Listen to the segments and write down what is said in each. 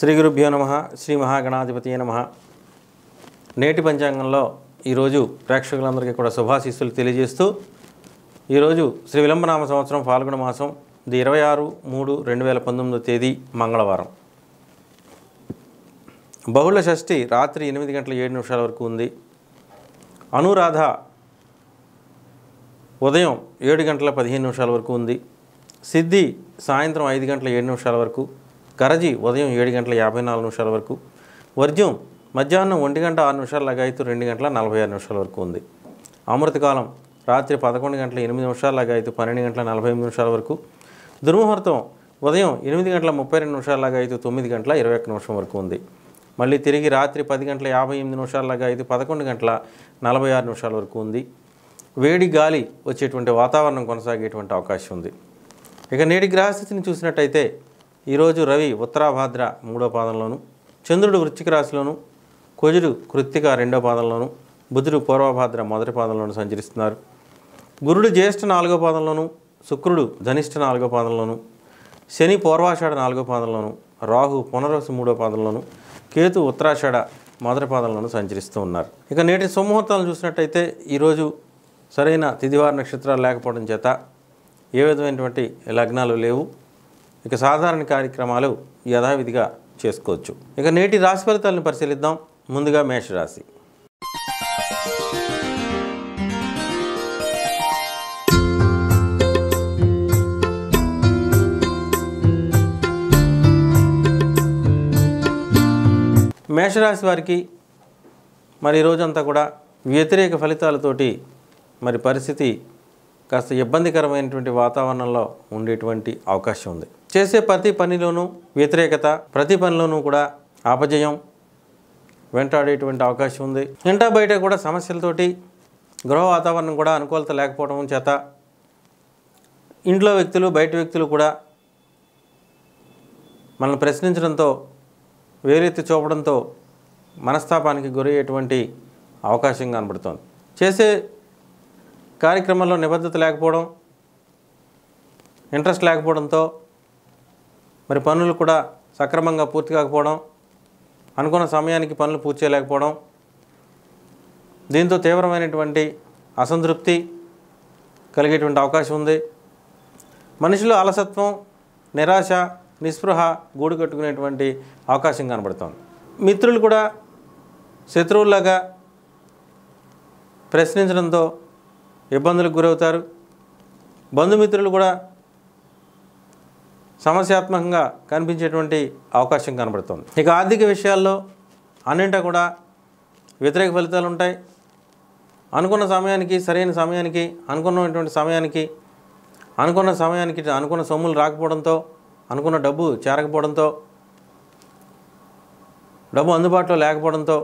శ్రీ గురుభ్యో నమః. శ్రీ మహాగణాధిపతియే నమః. నేటి పంచాంగంలో ఈరోజు ప్రేక్షకులందరికీ కూడా శుభాశీస్సులు తెలియజేస్తూ ఈరోజు శ్రీ విలంబనామ సంవత్సరం ఫాల్గుణ మాసం 26/3/2019 తేదీ మంగళవారం. బహుళ షష్ఠి రాత్రి 8:07 వరకు ఉంది. అనురాధ ఉదయం 7:15 వరకు ఉంది. సిద్ధి సాయంత్రం 5:07 వరకు. కరజి ఉదయం 7:54 వరకు. వర్జ్యం మధ్యాహ్నం 1:06 లగాయతు 2:46 వరకు ఉంది. అమృతకాలం రాత్రి 11:08 లగాయతు 12:48 వరకు. దుర్ముహూర్తం ఉదయం 8:32 లగాయతు 9:21 వరకు ఉంది. మళ్ళీ తిరిగి రాత్రి 10:58 లగాయతు 11:46 వరకు ఉంది. వేడి గాలి వచ్చేటువంటి వాతావరణం కొనసాగేటువంటి అవకాశం ఉంది. ఇక నేటి గ్రహస్థితిని చూసినట్టయితే ఈరోజు రవి ఉత్తరాభాద్ర 3వ పాదంలోను, చంద్రుడు వృశ్చిక రాశిలోను, కుజుడు కృత్తిక 2వ పాదంలోను, బుధుడు పూర్వభాద్ర 1వ పాదంలోను సంచరిస్తున్నారు. గురుడు జ్యేష్ఠ 4వ పాదంలోను, శుక్రుడు ధనిష్ఠ 4వ పాదంలోను, శని పూర్వాషాఢ 4వ పాదంలోను, రాహు పునర్వసు 3వ పాదంలోను, కేతు ఉత్తరాషాఢ 1వ పాదంలోను సంచరిస్తూ ఉన్నారు. ఇక నేటి సుముహూర్తాలను చూసినట్టయితే ఈరోజు సరైన తిథివార నక్షత్రాలు లేకపోవడం చేత ఏ విధమైనటువంటి లగ్నాలు లేవు. ఇక సాధారణ కార్యక్రమాలు యథావిధిగా చేసుకోవచ్చు. ఇక నేటి రాశి ఫలితాలను పరిశీలిద్దాం. ముందుగా మేషరాశి. మేషరాశి వారికి మరి ఈరోజంతా కూడా వ్యతిరేక ఫలితాలతోటి మరి పరిస్థితి కాస్త ఇబ్బందికరమైనటువంటి వాతావరణంలో ఉండేటువంటి అవకాశం ఉంది. చేసే ప్రతి పనిలోనూ వ్యతిరేకత, ప్రతి పనిలోనూ కూడా అపజయం వెంటాడేటువంటి అవకాశం ఉంది. ఇంటా బయట కూడా సమస్యలతోటి గృహ వాతావరణం కూడా అనుకూలత లేకపోవడం చేత ఇంట్లో వ్యక్తులు బయట వ్యక్తులు కూడా మనల్ని ప్రశ్నించడంతో వేరెత్తి చూపడంతో మనస్తాపానికి గురయ్యేటువంటి అవకాశం కనబడుతోంది. చేసే కార్యక్రమంలో నిబద్ధత లేకపోవడం, ఇంట్రెస్ట్ లేకపోవడంతో మరి పనులు కూడా సక్రమంగా పూర్తి కాకపోవడం, అనుకున్న సమయానికి పనులు పూర్తి చేయలేకపోవడం, దీంతో తీవ్రమైనటువంటి అసంతృప్తి కలిగేటువంటి అవకాశం ఉంది. మనిషిలో అలసత్వం, నిరాశ, నిస్పృహ గూడు కట్టుకునేటువంటి అవకాశం కనబడుతోంది. మిత్రులు కూడా శత్రువులాగా ప్రశ్నించడంతో ఇబ్బందులకు గురవుతారు. బంధుమిత్రులు కూడా సమస్యాత్మకంగా కనిపించేటువంటి అవకాశం కనబడుతుంది. ఇక ఆర్థిక విషయాల్లో అన్నింటా కూడా వ్యతిరేక ఫలితాలు ఉంటాయి. అనుకున్న సమయానికి, సరైన సమయానికి, అనుకున్న సమయానికి అనుకున్న సొమ్ములు రాకపోవడంతో, అనుకున్న డబ్బు చేరకపోవడంతో, డబ్బు అందుబాటులో లేకపోవడంతో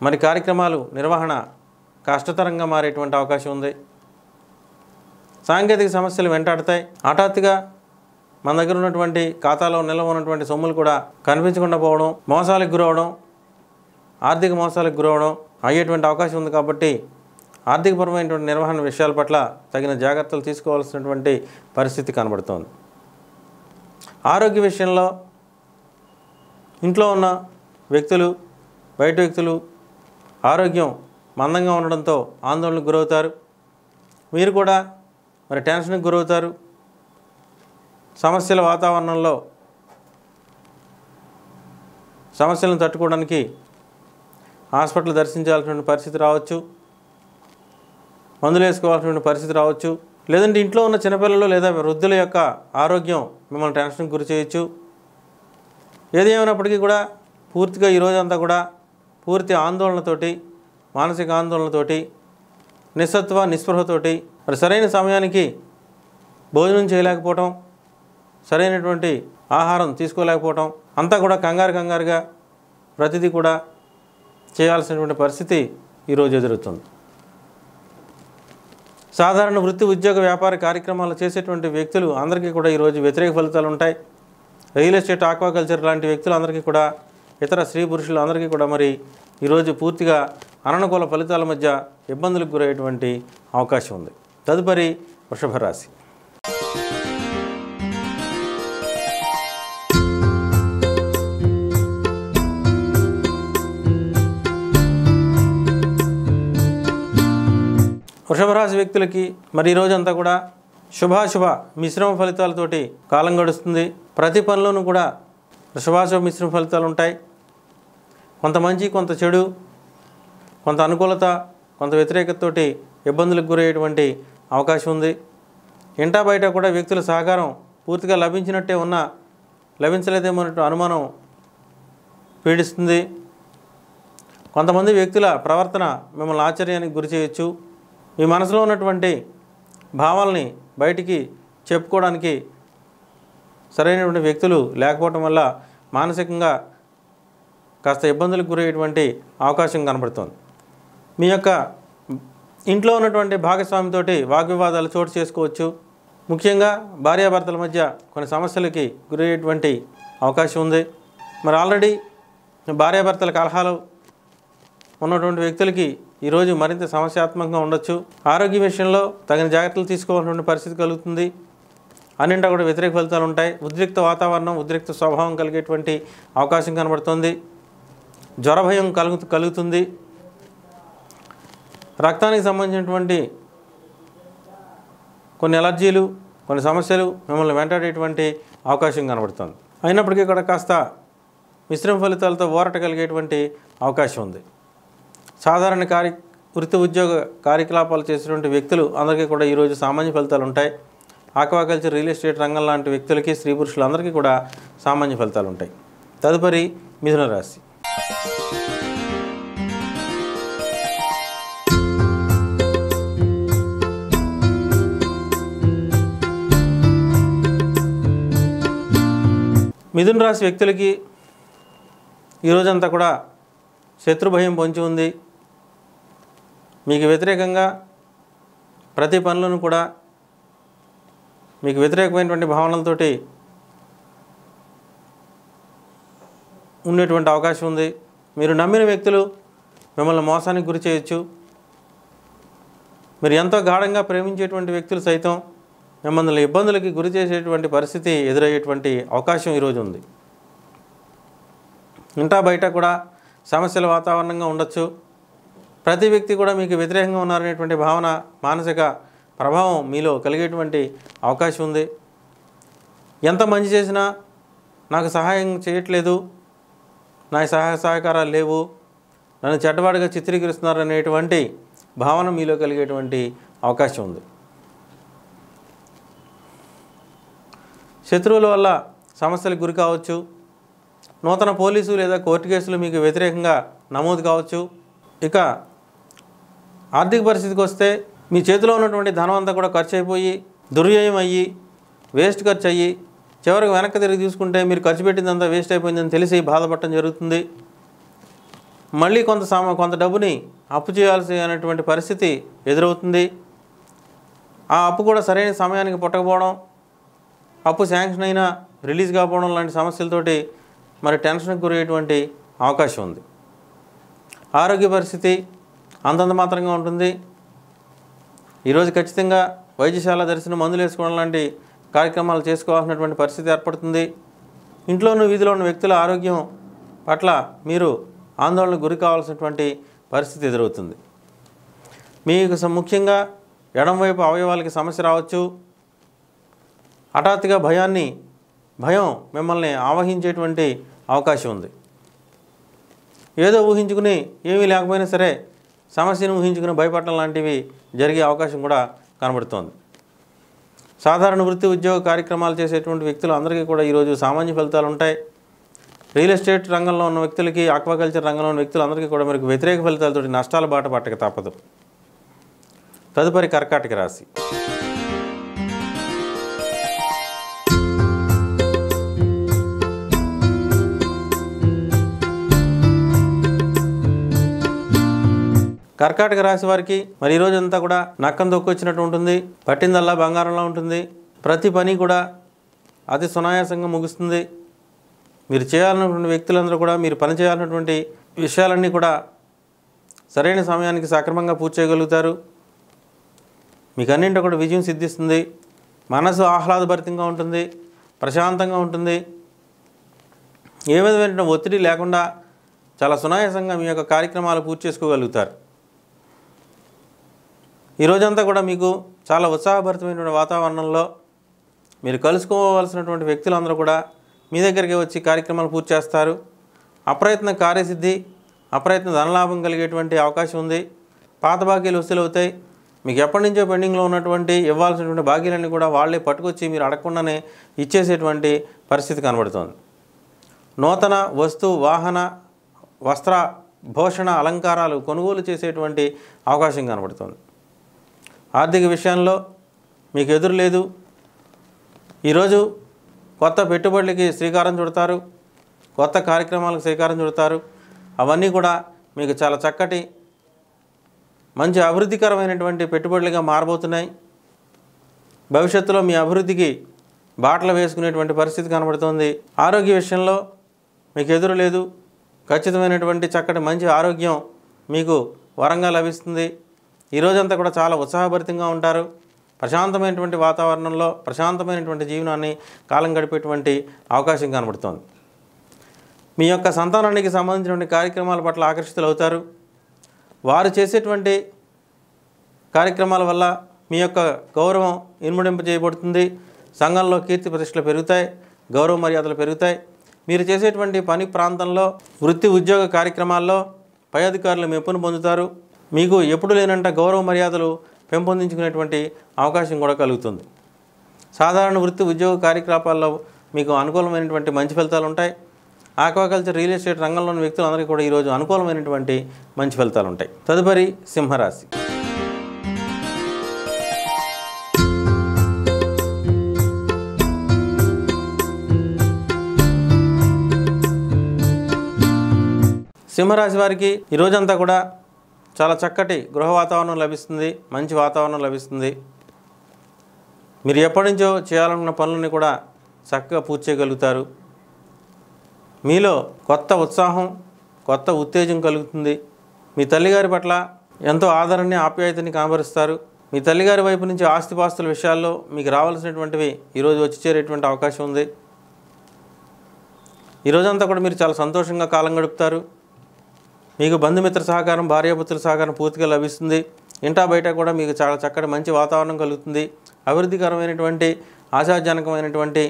మరి కార్యక్రమాలు నిర్వహణ కష్టతరంగా మారేటువంటి అవకాశం ఉంది. సాంకేతిక సమస్యలు వెంటాడతాయి. హఠాత్తుగా మన దగ్గర ఉన్నటువంటి ఖాతాలో నిల్వ ఉన్నటువంటి సొమ్ములు కూడా కనిపించకుండా పోవడం, మోసాలకు గురవడం, ఆర్థిక మోసాలకు గురవడం అయ్యేటువంటి అవకాశం ఉంది. కాబట్టి ఆర్థికపరమైనటువంటి నిర్వహణ విషయాల పట్ల తగిన జాగ్రత్తలు తీసుకోవాల్సినటువంటి పరిస్థితి కనబడుతోంది. ఆరోగ్య విషయంలో ఇంట్లో ఉన్న వ్యక్తులు బయట వ్యక్తులు ఆరోగ్యం మందంగా ఉండడంతో ఆందోళనకు గురవుతారు. మీరు కూడా మరి టెన్షన్కి గురవుతారు. సమస్యల వాతావరణంలో సమస్యలను తట్టుకోవడానికి హాస్పిటల్ దర్శించాల్సిన పరిస్థితి రావచ్చు, మందులు వేసుకోవాల్సిన పరిస్థితి రావచ్చు. లేదంటే ఇంట్లో ఉన్న చిన్నపిల్లలు లేదా వృద్ధుల యొక్క ఆరోగ్యం మిమ్మల్ని టెన్షన్కి గురి చేయొచ్చు. ఏది ఏమైనప్పటికీ కూడా పూర్తిగా ఈరోజంతా కూడా పూర్తి ఆందోళనతోటి, మానసిక ఆందోళనతోటి, నిస్సత్వ నిస్పృహతోటి మరి సరైన సమయానికి భోజనం చేయలేకపోవటం, సరైనటువంటి ఆహారం తీసుకోలేకపోవటం, అంతా కూడా కంగారుగా ప్రతిదీ కూడా చేయాల్సినటువంటి పరిస్థితి ఈరోజు ఎదురవుతుంది. సాధారణ వృత్తి, ఉద్యోగ, వ్యాపార కార్యక్రమాలు చేసేటువంటి వ్యక్తులు అందరికీ కూడా ఈరోజు వ్యతిరేక ఫలితాలు ఉంటాయి. రియల్ ఎస్టేట్, ఆక్వాకల్చర్ లాంటి వ్యక్తులు అందరికీ కూడా, ఇతర స్త్రీ పురుషులు అందరికీ కూడా మరి ఈరోజు పూర్తిగా అననుకూల ఫలితాల మధ్య ఇబ్బందులకు గురయ్యేటువంటి అవకాశం ఉంది. తదుపరి వృషభ రాశి. వృషభ రాశి వ్యక్తులకి మరి ఈ రోజంతా కూడా శుభాశుభ మిశ్రమ ఫలితాలతోటి కాలం గడుస్తుంది. ప్రతి పనిలోనూ కూడా శుభాశుభ మిశ్రమ ఫలితాలు ఉంటాయి. కొంత మంచి, కొంత చెడు, కొంత అనుకూలత, కొంత వ్యతిరేకతతోటి ఇబ్బందులకు గురయ్యేటువంటి అవకాశం ఉంది. ఇంటా బయట కూడా వ్యక్తుల సహకారం పూర్తిగా లభించినట్టే ఉన్నా లభించలేదేమో అన్నట్టు అనుమానం పీడిస్తుంది. కొంతమంది వ్యక్తుల ప్రవర్తన మిమ్మల్ని ఆశ్చర్యానికి గురి చేయొచ్చు. మీ మనసులో ఉన్నటువంటి భావాల్ని బయటికి చెప్పుకోవడానికి సరైనటువంటి వ్యక్తులు లేకపోవటం వల్ల మానసికంగా కాస్త ఇబ్బందులకు గురయ్యేటువంటి అవకాశం కనబడుతోంది. మీ యొక్క ఇంట్లో ఉన్నటువంటి భాగస్వామితోటి వాగ్వివాదాలు చోటు చేసుకోవచ్చు. ముఖ్యంగా భార్యాభర్తల మధ్య కొన్ని సమస్యలకి గురయ్యేటువంటి అవకాశం ఉంది. మరి ఆల్రెడీ భార్యాభర్తల కలహాలు ఉన్నటువంటి వ్యక్తులకి ఈరోజు మరింత సమస్యాత్మకంగా ఉండొచ్చు. ఆరోగ్య విషయంలో తగిన జాగ్రత్తలు తీసుకోవాల్సిన పరిస్థితి కలుగుతుంది. అన్నింటా కూడా వ్యతిరేక ఫలితాలు ఉంటాయి. ఉద్రిక్త వాతావరణం, ఉద్రిక్త స్వభావం కలిగేటువంటి అవకాశం కనబడుతుంది. జ్వర భయం కలుగుతుంది. రక్తానికి సంబంధించినటువంటి కొన్ని ఎలర్జీలు, కొన్ని సమస్యలు మిమ్మల్ని వెంటాడేటువంటి అవకాశం కనబడుతుంది. అయినప్పటికీ కూడా కాస్త మిశ్రమ ఫలితాలతో ఊరట కలిగేటువంటి అవకాశం ఉంది. సాధారణ వృత్తి ఉద్యోగ కార్యకలాపాలు చేసేటువంటి వ్యక్తులు అందరికీ కూడా ఈరోజు సామాన్య ఫలితాలు ఉంటాయి. ఆక్వాకల్చర్, రియల్ ఎస్టేట్ రంగం లాంటి వ్యక్తులకి, స్త్రీ పురుషులందరికీ కూడా సామాన్య ఫలితాలు ఉంటాయి. తదుపరి మిథున రాశి. మిథున రాశి వ్యక్తులకి ఈరోజంతా కూడా శత్రుభయం పొంచి ఉంది. మీకు వ్యతిరేకంగా ప్రతి పనులను కూడా మీకు వ్యతిరేకమైనటువంటి భావనలతోటి ఉండేటువంటి అవకాశం ఉంది. మీరు నమ్మిన వ్యక్తులు మిమ్మల్ని మోసానికి గురి చేయొచ్చు. మీరు ఎంతో గాఢంగా ప్రేమించేటువంటి వ్యక్తులు సైతం మిమ్మల్ని ఇబ్బందులకి గురి చేసేటువంటి పరిస్థితి ఎదురయ్యేటువంటి అవకాశం ఈరోజు ఉంది. ఇంటా బయట కూడా సమస్యల వాతావరణంగా ఉండొచ్చు. ప్రతి వ్యక్తి కూడా మీకు వ్యతిరేకంగా ఉన్నారనేటువంటి భావన, మానసిక ప్రభావం మీలో కలిగేటువంటి అవకాశం ఉంది. ఎంత మంచి చేసినా నాకు సహాయం చేయట్లేదు, నా సహాయ సహకారాలు లేవు, నన్ను చెడ్డవాడిగా చిత్రీకరిస్తున్నారు అనేటువంటి భావన మీలో కలిగేటువంటి అవకాశం ఉంది. శత్రువుల వల్ల సమస్యలకు గురి కావచ్చు. నూతన పోలీసు లేదా కోర్టు కేసులు మీకు వ్యతిరేకంగా నమోదు కావచ్చు. ఇక ఆర్థిక పరిస్థితికి వస్తే మీ చేతిలో ఉన్నటువంటి ధనం అంతా కూడా ఖర్చు అయిపోయి, దుర్వ్యయం అయ్యి, వేస్ట్ ఖర్చు అయ్యి, చివరికి వెనక్కి తిరిగి చూసుకుంటే మీరు ఖర్చు పెట్టిందంతా వేస్ట్ అయిపోయిందని తెలిసి బాధపడటం జరుగుతుంది. మళ్ళీ కొంత డబ్బుని అప్పు చేయాల్సి అనేటువంటి పరిస్థితి ఎదురవుతుంది. ఆ అప్పు కూడా సరైన సమయానికి పుట్టకపోవడం, అప్పు శాంక్షన్ అయినా రిలీజ్ కాకపోవడం లాంటి సమస్యలతోటి మరి టెన్షన్కి గురయ్యేటువంటి అవకాశం ఉంది. ఆరోగ్య పరిస్థితి అంతంత మాత్రంగా ఉంటుంది. ఈరోజు ఖచ్చితంగా వైద్యశాల దర్శనం, మందులు వేసుకోవడం లాంటి కార్యక్రమాలు చేసుకోవాల్సినటువంటి పరిస్థితి ఏర్పడుతుంది. ఇంట్లోనూ వీధిలోని వ్యక్తుల ఆరోగ్యం పట్ల మీరు ఆందోళనకు గురి కావాల్సినటువంటి పరిస్థితి ఎదురవుతుంది. మీకు ముఖ్యంగా ఎడమవైపు అవయవాలకి సమస్య రావచ్చు. హఠాత్తుగా భయం మిమ్మల్ని ఆవహించేటువంటి అవకాశం ఉంది. ఏదో ఊహించుకుని ఏమీ లేకపోయినా సరే సమస్యను ఊహించుకుని భయపడటం లాంటివి జరిగే అవకాశం కూడా కనబడుతోంది. సాధారణ వృత్తి ఉద్యోగ కార్యక్రమాలు చేసేటువంటి వ్యక్తులు అందరికీ కూడా ఈరోజు సామాన్య ఫలితాలు ఉంటాయి. రియల్ ఎస్టేట్ రంగంలో ఉన్న వ్యక్తులకి, ఆక్వాకల్చర్ రంగంలో ఉన్న వ్యక్తులు అందరికీ కూడా మీకు వ్యతిరేక ఫలితాలతో నష్టాల బాట పట్టక తప్పదు. తదుపరి కర్కాటక రాశి. కర్కాటక రాశి వారికి మరి ఈ రోజంతా కూడా నక్కం తొక్కొచ్చినట్టు ఉంటుంది. పట్టిందల్లా బంగారంలో ఉంటుంది. ప్రతి పని కూడా అతి సునాయాసంగా ముగుస్తుంది. మీరు చేయాలన్నటువంటి వ్యక్తులందరూ కూడా మీరు పని చేయాలన్నటువంటి విషయాలన్నీ కూడా సరైన సమయానికి సక్రమంగా పూర్తి చేయగలుగుతారు. మీకు అన్నింటి కూడా విజయం సిద్ధిస్తుంది. మనసు ఆహ్లాదభరితంగా ఉంటుంది, ప్రశాంతంగా ఉంటుంది. ఏ విధమైన ఒత్తిడి లేకుండా చాలా సునాయాసంగా మీ యొక్క కార్యక్రమాలు పూర్తి చేసుకోగలుగుతారు. ఈ రోజంతా కూడా మీకు చాలా ఉత్సాహభరితమైనటువంటి వాతావరణంలో మీరు కలుసుకోవాల్సినటువంటి వ్యక్తులందరూ కూడా మీ దగ్గరికి వచ్చి కార్యక్రమాలు పూర్తి చేస్తారు. అప్రయత్న కార్యసిద్ధి, అప్రయత్న ధనలాభం కలిగేటువంటి అవకాశం ఉంది. పాత బాకీలు వసూలు అవుతాయి. మీకు ఎప్పటి నుంచో పెండింగ్లో ఉన్నటువంటి ఇవ్వాల్సినటువంటి బాకీలన్నీ కూడా వాళ్ళే పట్టుకొచ్చి మీరు అడగకుండానే ఇచ్చేసేటువంటి పరిస్థితి కనబడుతోంది. నూతన వస్తు, వాహన, వస్త్ర, భూషణ, అలంకారాలు కొనుగోలు చేసేటువంటి అవకాశం కనబడుతోంది. ఆర్థిక విషయంలో మీకు ఎదురు లేదు. ఈరోజు కొత్త పెట్టుబడులకి శ్రీకారం చుడతారు, కొత్త కార్యక్రమాలకు శ్రీకారం చుడతారు. అవన్నీ కూడా మీకు చాలా చక్కటి మంచి అభివృద్ధికరమైనటువంటి పెట్టుబడులుగా మారబోతున్నాయి. భవిష్యత్తులో మీ అభివృద్ధికి బాటలు వేసుకునేటువంటి పరిస్థితి కనబడుతోంది. ఆరోగ్య విషయంలో మీకు ఎదురు లేదు. ఖచ్చితమైనటువంటి చక్కటి మంచి ఆరోగ్యం మీకు వరంగా లభిస్తుంది. ఈ రోజంతా కూడా చాలా ఉత్సాహభరితంగా ఉంటారు. ప్రశాంతమైనటువంటి వాతావరణంలో ప్రశాంతమైనటువంటి జీవనాన్ని కాలం గడిపేటువంటి అవకాశం కనబడుతోంది. మీ యొక్క సంతానానికి సంబంధించినటువంటి కార్యక్రమాల పట్ల ఆకర్షితులు అవుతారు. వారు చేసేటువంటి కార్యక్రమాల వల్ల మీ యొక్క గౌరవం ఇనుమడింప చేయబడుతుంది. సంఘంలో కీర్తి ప్రతిష్టలు పెరుగుతాయి, గౌరవ మర్యాదలు పెరుగుతాయి. మీరు చేసేటువంటి పని ప్రాంతంలో, వృత్తి ఉద్యోగ కార్యక్రమాల్లో పై అధికారులు మెప్పును పొందుతారు. మీకు ఎప్పుడు లేనంట గౌరవ మర్యాదలు పెంపొందించుకునేటువంటి అవకాశం కూడా కలుగుతుంది. సాధారణ వృత్తి ఉద్యోగ కార్యకలాపాల్లో మీకు అనుకూలమైనటువంటి మంచి ఫలితాలు ఉంటాయి. ఆక్వాకల్చర్, రియల్ ఎస్టేట్ రంగంలోని వ్యక్తులందరికీ కూడా ఈరోజు అనుకూలమైనటువంటి మంచి ఫలితాలు ఉంటాయి. తదుపరి సింహరాశి. సింహరాశి వారికి ఈరోజంతా కూడా చాలా చక్కటి గృహ వాతావరణం లభిస్తుంది, మంచి వాతావరణం లభిస్తుంది. మీరు ఎప్పటి నుంచో చేయాలనుకున్న పనులని కూడా చక్కగా పూర్తి చేయగలుగుతారు. మీలో కొత్త ఉత్సాహం, కొత్త ఉత్తేజం కలుగుతుంది. మీ తల్లిగారి పట్ల ఎంతో ఆదరణని, ఆప్యాయతని కనబరుస్తారు. మీ తల్లిగారి వైపు నుంచి ఆస్తిపాస్తుల విషయాల్లో మీకు రావాల్సినటువంటివి ఈరోజు వచ్చి చేరేటువంటి అవకాశం ఉంది. ఈరోజంతా కూడా మీరు చాలా సంతోషంగా కాలం గడుపుతారు. మీకు బంధుమిత్ర సహకారం, భార్యాపుత్రుల సహకారం పూర్తిగా లభిస్తుంది. ఇంటా బయట కూడా మీకు చాలా చక్కటి మంచి వాతావరణం కలుగుతుంది. అభివృద్ధికరమైనటువంటి, ఆశాజనకమైనటువంటి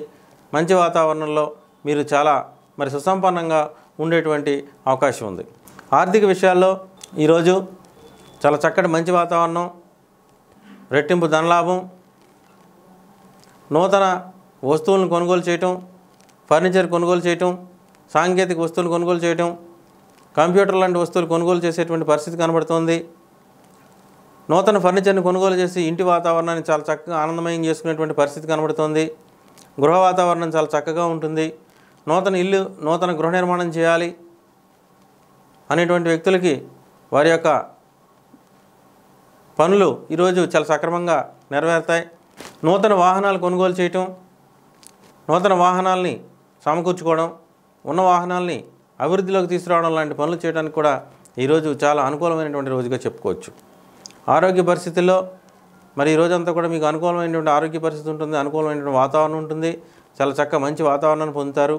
మంచి వాతావరణంలో మీరు చాలా సుసంపన్నంగా ఉండేటువంటి అవకాశం ఉంది. ఆర్థిక విషయాల్లో ఈరోజు చాలా చక్కటి మంచి వాతావరణం, రెట్టింపు ధనలాభం, నూతన వస్తువులను కొనుగోలు చేయటం, ఫర్నిచర్ కొనుగోలు చేయటం, సాంకేతిక వస్తువులు కొనుగోలు చేయటం, కంప్యూటర్ లాంటి వస్తువులు కొనుగోలు చేసేటువంటి పరిస్థితి కనబడుతోంది. నూతన ఫర్నిచర్ని కొనుగోలు చేసి ఇంటి వాతావరణాన్ని చాలా చక్కగా ఆనందమయం చేసుకునేటువంటి పరిస్థితి కనబడుతోంది. గృహ వాతావరణం చాలా చక్కగా ఉంటుంది. నూతన ఇల్లు, నూతన గృహ నిర్మాణం చేయాలి అనేటువంటి వ్యక్తులకి వారి యొక్క పనులు ఈరోజు చాలా సక్రమంగా నెరవేరుతాయి. నూతన వాహనాలు కొనుగోలు చేయటం, నూతన వాహనాలని సమకూర్చుకోవడం, ఉన్న వాహనాలని అభివృద్ధిలోకి తీసుకురావడం లాంటి పనులు చేయడానికి కూడా ఈరోజు చాలా అనుకూలమైనటువంటి రోజుగా చెప్పుకోవచ్చు. ఆరోగ్య పరిస్థితుల్లో మరి ఈరోజంతా కూడా మీకు అనుకూలమైనటువంటి ఆరోగ్య పరిస్థితి ఉంటుంది, అనుకూలమైనటువంటి వాతావరణం ఉంటుంది. చాలా చక్కగా మంచి వాతావరణాన్ని పొందుతారు.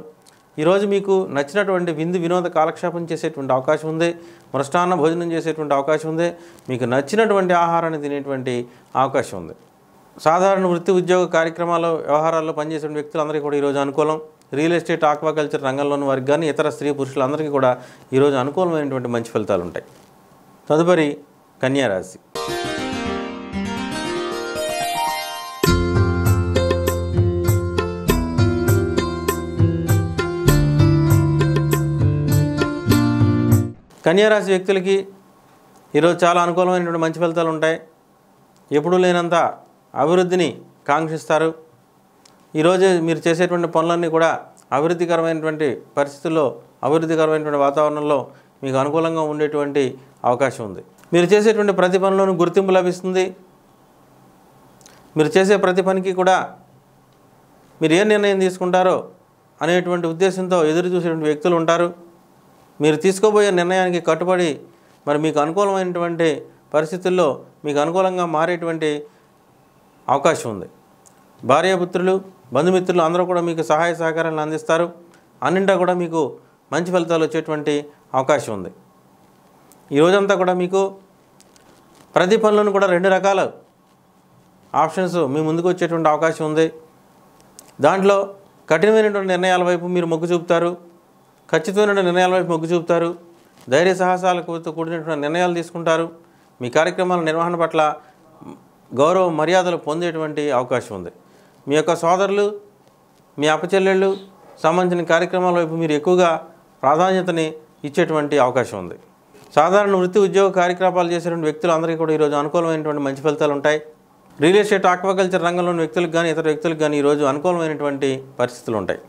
ఈరోజు మీకు నచ్చినటువంటి వినోద కాలక్షేపం చేసేటువంటి అవకాశం ఉంది. మృష్టాన్న భోజనం చేసేటువంటి అవకాశం ఉంది. మీకు నచ్చినటువంటి ఆహారాన్ని తినేటువంటి అవకాశం ఉంది. సాధారణ వృత్తి ఉద్యోగ కార్యక్రమాలు, వ్యవహారాల్లో పనిచేసే వ్యక్తులందరికీ కూడా ఈరోజు అనుకూలం. రియల్ ఎస్టేట్, ఆక్వాకల్చర్ రంగంలోని వారికి కానీ ఇతర స్త్రీ పురుషులందరికీ కూడా ఈరోజు అనుకూలమైనటువంటి మంచి ఫలితాలు ఉంటాయి. తదుపరి కన్యారాశి. కన్యారాశి వ్యక్తులకి ఈరోజు చాలా అనుకూలమైనటువంటి మంచి ఫలితాలు ఉంటాయి. ఎప్పుడూ లేనంత అభివృద్ధిని కాంక్షిస్తారు. ఈరోజు మీరు చేసేటువంటి పనులన్నీ కూడా అభివృద్ధికరమైనటువంటి పరిస్థితుల్లో, అభివృద్ధికరమైనటువంటి వాతావరణంలో మీకు అనుకూలంగా ఉండేటువంటి అవకాశం ఉంది. మీరు చేసేటువంటి ప్రతి పనిలోనూ గుర్తింపు లభిస్తుంది. మీరు చేసే ప్రతి పనికి కూడా మీరు ఏ నిర్ణయం తీసుకుంటారో అనేటువంటి ఉద్దేశంతో ఎదురు చూసేటువంటి వ్యక్తులు ఉంటారు. మీరు తీసుకోబోయే నిర్ణయానికి కట్టుబడి మీకు అనుకూలమైనటువంటి పరిస్థితుల్లో మీకు అనుకూలంగా మారేటువంటి అవకాశం ఉంది. భార్యాపుత్రులు, బంధుమిత్రులు అందరూ కూడా మీకు సహాయ సహకారాలను అందిస్తారు. అన్నింటా కూడా మీకు మంచి ఫలితాలు వచ్చేటువంటి అవకాశం ఉంది. ఈ రోజంతా కూడా మీకు ప్రతి పనులను కూడా 2 రకాల ఆప్షన్స్ మీ ముందుకు వచ్చేటువంటి అవకాశం ఉంది. దాంట్లో కఠినమైనటువంటి నిర్ణయాల వైపు మీరు మొగ్గు చూపుతారు, ఖచ్చితమైన నిర్ణయాల వైపు మొగ్గు చూపుతారు, ధైర్య సాహసాలతో కూడినటువంటి నిర్ణయాలు తీసుకుంటారు. మీ కార్యక్రమాల నిర్వహణ పట్ల గౌరవ మర్యాదలు పొందేటువంటి అవకాశం ఉంది. మీ యొక్క సోదరులు, మీ అప్పచెల్లెళ్ళు సంబంధించిన కార్యక్రమాల వైపు మీరు ఎక్కువగా ప్రాధాన్యతని ఇచ్చేటువంటి అవకాశం ఉంది. సాధారణ వృత్తి ఉద్యోగ కార్యకలాపాలు చేసేటువంటి వ్యక్తులు అందరికీ కూడా ఈరోజు అనుకూలమైనటువంటి మంచి ఫలితాలు ఉంటాయి. రియల్ ఎస్టేట్, ఆక్వాకల్చర్ రంగంలోని వ్యక్తులకు కానీ ఇతర వ్యక్తులకు కానీ ఈరోజు అనుకూలమైనటువంటి పరిస్థితులు ఉంటాయి.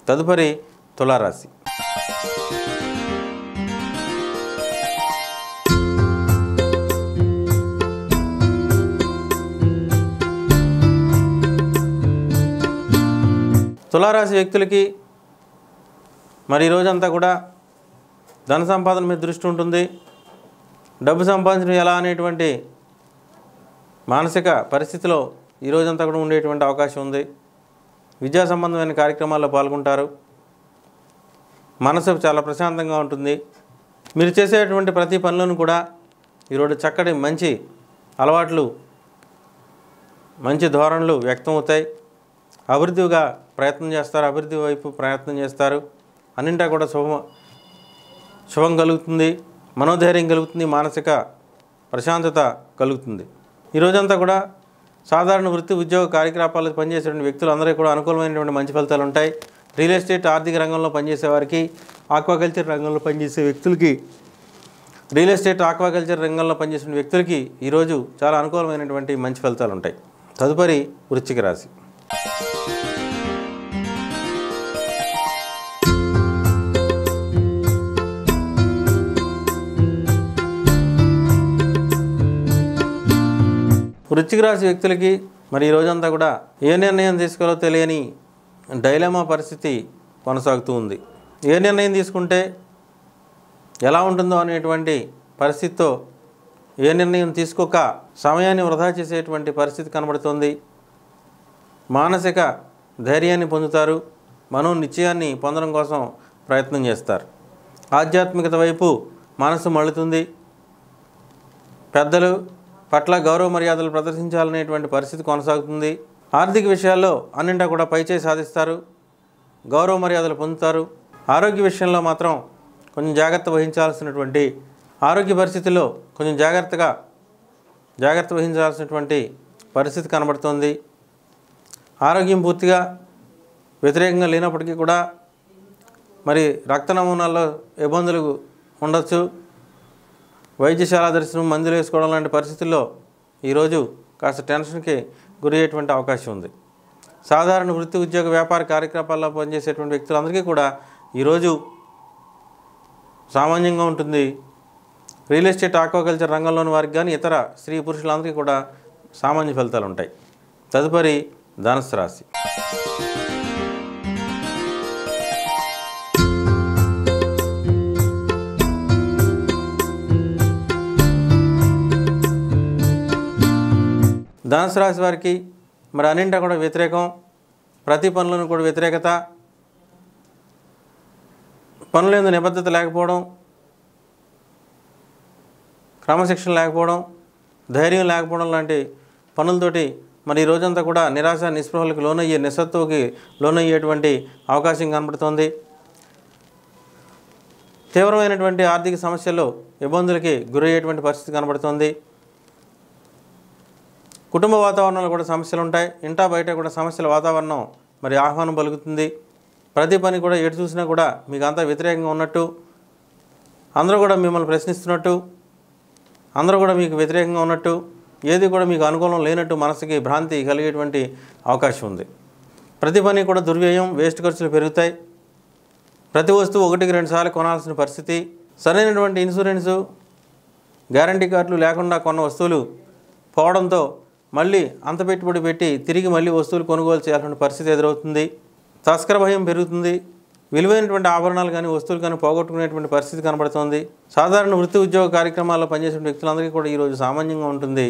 తదుపరి తులారాశి. తులారాశి వ్యక్తులకి మరి ఈరోజంతా కూడా ధన సంపాదన మీద దృష్టి ఉంటుంది. డబ్బు సంపాదించడం ఎలా అనేటువంటి మానసిక పరిస్థితిలో ఈరోజంతా కూడా ఉండేటువంటి అవకాశం ఉంది. విద్యా సంబంధమైన కార్యక్రమాల్లో పాల్గొంటారు. మనసు చాలా ప్రశాంతంగా ఉంటుంది. మీరు చేసేటువంటి ప్రతి పనులను కూడా ఈరోజు చక్కటి మంచి అలవాట్లు, మంచి ధోరణులు వ్యక్తం అవుతాయి. అభివృద్ధిగా ప్రయత్నం చేస్తారు, అభివృద్ధి వైపు ప్రయత్నం చేస్తారు. అన్నింటా కూడా శుభం కలుగుతుంది, మనోధైర్యం కలుగుతుంది, మానసిక ప్రశాంతత కలుగుతుంది. ఈరోజంతా కూడా సాధారణ వృత్తి ఉద్యోగ కార్యకలాపాలకు పనిచేసేటువంటి వ్యక్తులు అందరికీ కూడా అనుకూలమైనటువంటి మంచి ఫలితాలు ఉంటాయి. రియల్ ఎస్టేట్, ఆర్థిక రంగంలో పనిచేసే వారికి, ఆక్వాకల్చర్ రంగంలో పనిచేసే వ్యక్తులకి, రియల్ ఎస్టేట్, ఆక్వాకల్చర్ రంగంలో పనిచేసే వ్యక్తులకి ఈరోజు చాలా అనుకూలమైనటువంటి మంచి ఫలితాలు ఉంటాయి. తదుపరి వృశ్చిక రాశి. వృశ్చిక రాశి వ్యక్తులకి మరి ఈ రోజంతా కూడా ఏ నిర్ణయం తీసుకోవాలో తెలియని డైలమా పరిస్థితి కొనసాగుతూ ఉంది. ఏ నిర్ణయం తీసుకుంటే ఎలా ఉంటుందో అనేటువంటి పరిస్థితితో ఏ నిర్ణయం తీసుకోక సమయాన్ని వృధా చేసేటువంటి పరిస్థితి కనబడుతుంది. మానసిక ధైర్యాన్ని పొందుతారు, మనో నిశ్చయాన్ని పొందడం కోసం ప్రయత్నం చేస్తారు. ఆధ్యాత్మికత వైపు మనసు మళ్ళుతుంది. పెద్దలు పట్ల గౌరవ మర్యాదలు ప్రదర్శించాలనేటువంటి పరిస్థితి కొనసాగుతుంది. ఆర్థిక విషయాల్లో అన్నింటా కూడా పైచేయి సాధిస్తారు, గౌరవ మర్యాదలు పొందుతారు. ఆరోగ్య విషయంలో మాత్రం కొంచెం జాగ్రత్త వహించాల్సినటువంటి, ఆరోగ్య పరిస్థితుల్లో కొంచెం జాగ్రత్త వహించాల్సినటువంటి పరిస్థితి కనబడుతుంది. ఆరోగ్యం పూర్తిగా వ్యతిరేకంగా లేనప్పటికీ కూడా మరి రక్త నమూనాల్లో ఇబ్బందులు ఉండొచ్చు. వైద్యశాల దర్శనం, మందులు వేసుకోవడం లాంటి పరిస్థితుల్లో ఈరోజు కాస్త టెన్షన్కి గురి అయ్యేటువంటి అవకాశం ఉంది. సాధారణ వృత్తి ఉద్యోగ వ్యాపార కార్యకలాపాల్లో పనిచేసేటువంటి వ్యక్తులందరికీ కూడా ఈరోజు సామాన్యంగా ఉంటుంది. రియల్ ఎస్టేట్, ఆక్వాకల్చర్ రంగంలోని వారికి కానీ ఇతర స్త్రీ పురుషులందరికీ కూడా సామాన్య ఫలితాలు ఉంటాయి. తదుపరి ధనుస్సు రాశి. ధనుసు రాశి వారికి మరి అన్నింటా కూడా వ్యతిరేకం, ప్రతి పనులను కూడా వ్యతిరేకత, పనులందు నిబద్ధత లేకపోవడం, క్రమశిక్షణ లేకపోవడం, ధైర్యం లేకపోవడం లాంటి పనులతోటి మరి ఈ రోజంతా కూడా నిరాశ నిస్పృహలకు లోనయ్యే, నిస్సత్తుకి లోనయ్యేటువంటి అవకాశం కనబడుతోంది. తీవ్రమైనటువంటి ఆర్థిక సమస్యల్లో ఇబ్బందులకి గురయ్యేటువంటి పరిస్థితి కనబడుతోంది. కుటుంబ వాతావరణంలో కూడా సమస్యలు ఉంటాయి. ఇంటా బయట కూడా సమస్యల వాతావరణం మరి ఆహ్వానం పలుకుతుంది. ప్రతి పని కూడా ఎటు చూసినా కూడా మీకు అంతా వ్యతిరేకంగా ఉన్నట్టు, అందరూ కూడా మిమ్మల్ని ప్రశ్నిస్తున్నట్టు, అందరూ కూడా మీకు వ్యతిరేకంగా ఉన్నట్టు, ఏది కూడా మీకు అనుకూలం లేనట్టు మనసుకి భ్రాంతి కలిగేటువంటి అవకాశం ఉంది. ప్రతి పని కూడా దుర్వ్యయం, వేస్ట్ ఖర్చులు పెరుగుతాయి. ప్రతి వస్తువు 1-2 సార్లు కొనాల్సిన పరిస్థితి. సరైనటువంటి ఇన్సూరెన్సు, గ్యారంటీ కార్డులు లేకుండా కొన్న వస్తువులు పోవడంతో మళ్ళీ అంత పెట్టుబడి పెట్టి తిరిగి మళ్ళీ వస్తువులు కొనుగోలు చేయాల్సిన పరిస్థితి ఎదురవుతుంది. తస్కర భయం పెరుగుతుంది. విలువైనటువంటి ఆభరణాలు కానీ వస్తువులు కానీ పోగొట్టుకునేటువంటి పరిస్థితి కనబడుతుంది. సాధారణ వృత్తి ఉద్యోగ కార్యక్రమాల్లో పనిచేసే వ్యక్తులందరికీ కూడా ఈరోజు సామాన్యంగా ఉంటుంది.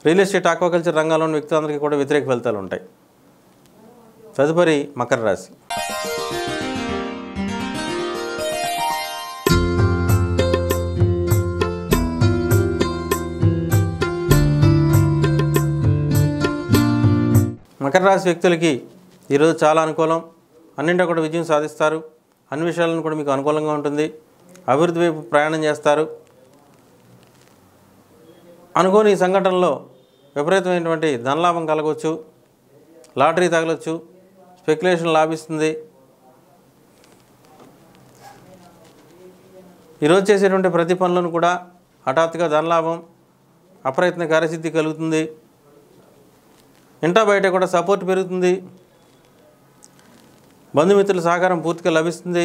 రియల్ ఎస్టేట్, ఆక్వాకల్చర్ రంగాల్లోని వ్యక్తులందరికీ కూడా వ్యతిరేక ఫలితాలు ఉంటాయి. తదుపరి మకర రాశి. మకర రాశి వ్యక్తులకి ఈరోజు చాలా అనుకూలం. అన్నింటా కూడా విజయం సాధిస్తారు. అన్ని విషయాలను కూడా మీకు అనుకూలంగా ఉంటుంది. అభివృద్ధి వైపు ప్రయాణం చేస్తారు. అనుకోని సంఘటనలో విపరీతమైనటువంటి ధనలాభం కలగవచ్చు. లాటరీ తగలవచ్చు. స్పెక్యులేషన్ లాభిస్తుంది. ఈరోజు చేసేటువంటి ప్రతి పనులను కూడా హఠాత్తుగా ధనలాభం, అప్రయత్న కార్యసిద్ధి కలుగుతుంది. ఇంటా బయట కూడా సపోర్ట్ పెరుగుతుంది. బంధుమిత్రుల సహకారం పూర్తిగా లభిస్తుంది.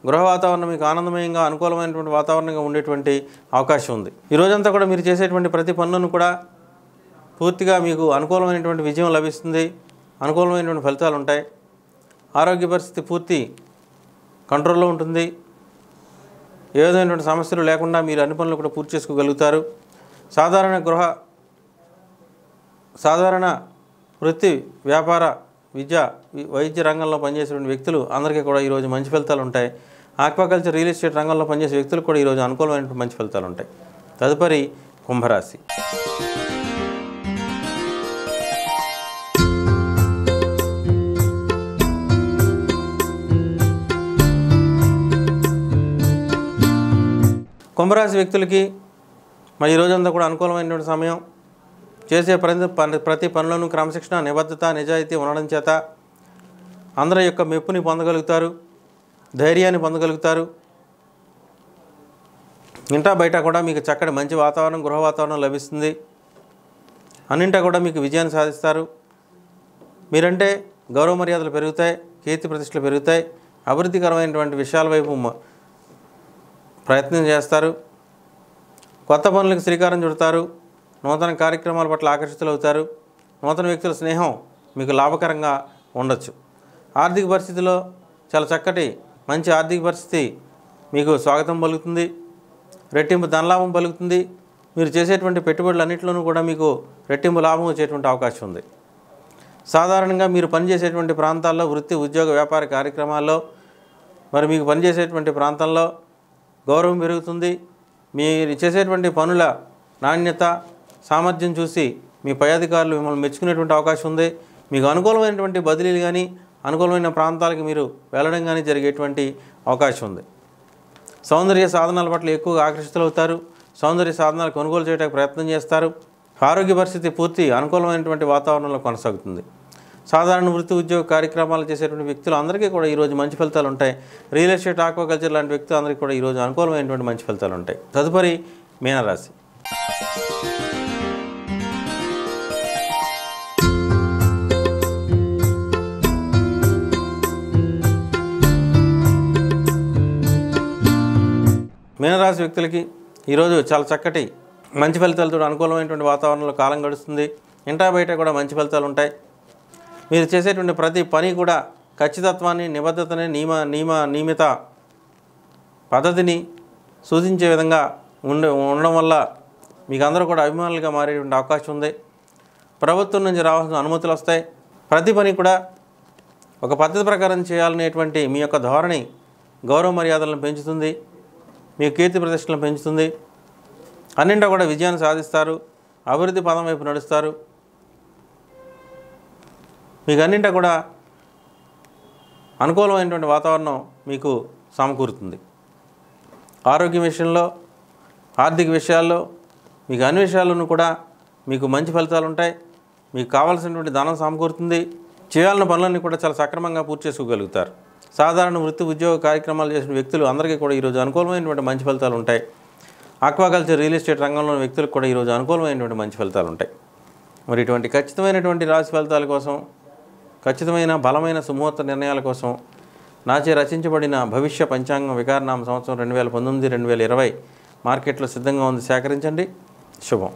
గృహ వాతావరణం మీకు ఆనందమయంగా అనుకూలమైనటువంటి వాతావరణంగా ఉండేటువంటి అవకాశం ఉంది. ఈ రోజంతా కూడా మీరు చేసేటువంటి ప్రతి పనులను కూడా పూర్తిగా మీకు అనుకూలమైనటువంటి విజయం లభిస్తుంది. అనుకూలమైనటువంటి ఫలితాలు ఉంటాయి. ఆరోగ్య పరిస్థితి పూర్తి కంట్రోల్లో ఉంటుంది. ఏ విధమైనటువంటి సమస్యలు లేకుండా మీరు అన్ని పనులు కూడా పూర్తి చేసుకోగలుగుతారు. సాధారణ వృత్తి, వ్యాపార, విద్య, వైద్య రంగంలో పనిచేసేటువంటి వ్యక్తులు అందరికీ కూడా ఈరోజు మంచి ఫలితాలు ఉంటాయి. ఆక్వాకల్చర్, రియల్ ఎస్టేట్ రంగంలో పనిచేసే వ్యక్తులకు కూడా ఈరోజు అనుకూలమైనటువంటి మంచి ఫలితాలు ఉంటాయి. తదుపరి కుంభరాశి. కుంభరాశి వ్యక్తులకి మరి ఈ రోజంతా కూడా అనుకూలమైనటువంటి సమయం. చేసే ప్రతి పనులను క్రమశిక్షణ, నిబద్ధత, నిజాయితీ ఉండడం చేత అందరి యొక్క మెప్పుని పొందగలుగుతారు. ధైర్యాన్ని పొందగలుగుతారు. ఇంటా బయట కూడా మీకు చక్కటి మంచి వాతావరణం, గృహ వాతావరణం లభిస్తుంది. అన్నింటా కూడా మీకు విజయాన్ని సాధిస్తారు. మీరంటే గౌరవ మర్యాదలు పెరుగుతాయి. కీర్తి ప్రతిష్టలు పెరుగుతాయి. అభివృద్ధికరమైనటువంటి విషయాల వైపు ప్రయత్నం చేస్తారు. కొత్త పనులకు శ్రీకారం చుడతారు. నూతన కార్యక్రమాల పట్ల ఆకర్షితులవుతారు. నూతన వ్యక్తుల స్నేహం మీకు లాభకరంగా ఉండొచ్చు. ఆర్థిక పరిస్థితిలో చాలా చక్కటి మంచి ఆర్థిక పరిస్థితి మీకు స్వాగతం పలుకుతుంది. రెట్టింపు ధనలాభం పలుకుతుంది. మీరు చేసేటువంటి పెట్టుబడులన్నింటిలోనూ కూడా మీకు రెట్టింపు లాభం వచ్చేటువంటి అవకాశం ఉంది. సాధారణంగా మీరు పనిచేసేటువంటి ప్రాంతాల్లో, వృత్తి, ఉద్యోగ, వ్యాపార కార్యక్రమాల్లో, మరి మీకు పనిచేసేటువంటి ప్రాంతంలో గౌరవం పెరుగుతుంది. మీరు చేసేటువంటి పనుల నాణ్యత, సామర్థ్యం చూసి మీ పై అధికారులు మిమ్మల్ని మెచ్చుకునేటువంటి అవకాశం ఉంది. మీకు అనుకూలమైనటువంటి బదిలీలు కానీ, అనుకూలమైన ప్రాంతాలకు మీరు వెళ్ళడం కానీ జరిగేటువంటి అవకాశం ఉంది. సౌందర్య సాధనాల పట్ల ఎక్కువగా ఆకర్షితులవుతారు. సౌందర్య సాధనాలు కొనుగోలు చేయడానికి ప్రయత్నం చేస్తారు. ఆరోగ్య పరిస్థితి పూర్తి అనుకూలమైనటువంటి వాతావరణంలో కొనసాగుతుంది. సాధారణ వృత్తి, ఉద్యోగ కార్యక్రమాలు చేసేటువంటి వ్యక్తులు అందరికీ కూడా ఈరోజు మంచి ఫలితాలు ఉంటాయి. రియల్ ఎస్టేట్, ఆక్వాకల్చర్ లాంటి వ్యక్తులు అందరికీ కూడా ఈరోజు అనుకూలమైనటువంటి మంచి ఫలితాలు ఉంటాయి. తదుపరి మీనరాశి. మీనరాశి వ్యక్తులకి ఈరోజు చాలా చక్కటి మంచి ఫలితాలతో అనుకూలమైనటువంటి వాతావరణంలో కాలం గడుస్తుంది. ఇంటా బయట కూడా మంచి ఫలితాలు ఉంటాయి. మీరు చేసేటువంటి ప్రతి పని కూడా ఖచ్చితత్వాన్ని, నిబద్ధతని, నియమిత పద్ధతిని సూచించే విధంగా ఉండడం వల్ల మీకు అందరూ కూడా అభిమానులుగా మారేటువంటి అవకాశం ఉంది. ప్రభుత్వం నుంచి రావాల్సిన అనుమతులు వస్తాయి. ప్రతి పని కూడా ఒక పద్ధతి ప్రకారం చేయాలనేటువంటి మీ యొక్క ధోరణి గౌరవ మర్యాదలను పెంచుతుంది. మీ కీర్తి ప్రతిష్టలను పెంచుతుంది. అన్నింటా కూడా విజయాన్ని సాధిస్తారు. అభివృద్ధి పదం వైపు నడుస్తారు. మీకు అన్నింటా కూడా అనుకూలమైనటువంటి వాతావరణం మీకు సమకూరుతుంది. ఆరోగ్యం విషయంలో, ఆర్థిక విషయాల్లో, మీకు అన్ని విషయాల్లోనూ కూడా మీకు మంచి ఫలితాలు ఉంటాయి. మీకు కావాల్సినటువంటి ధనం సమకూరుతుంది. చేయాలన్న పనులన్నీ కూడా చాలా సక్రమంగా పూర్తి చేసుకోగలుగుతారు. సాధారణ వృత్తి, ఉద్యోగ కార్యక్రమాలు చేసిన వ్యక్తులు అందరికీ కూడా ఈరోజు అనుకూలమైనటువంటి మంచి ఫలితాలు ఉంటాయి. ఆక్వాకల్చర్, రియల్ ఎస్టేట్ రంగంలోని వ్యక్తులకు కూడా ఈరోజు అనుకూలమైనటువంటి మంచి ఫలితాలు ఉంటాయి. మరి ఇటువంటి ఖచ్చితమైనటువంటి రాశి ఫలితాల కోసం, ఖచ్చితమైన బలమైన సుముహూర్త నిర్ణయాల కోసం నాచే రచించబడిన భవిష్య పంచాంగం వికారనామ సంవత్సరం 2019-2020 మార్కెట్లో సిద్ధంగా ఉంది. సేకరించండి. శుభం.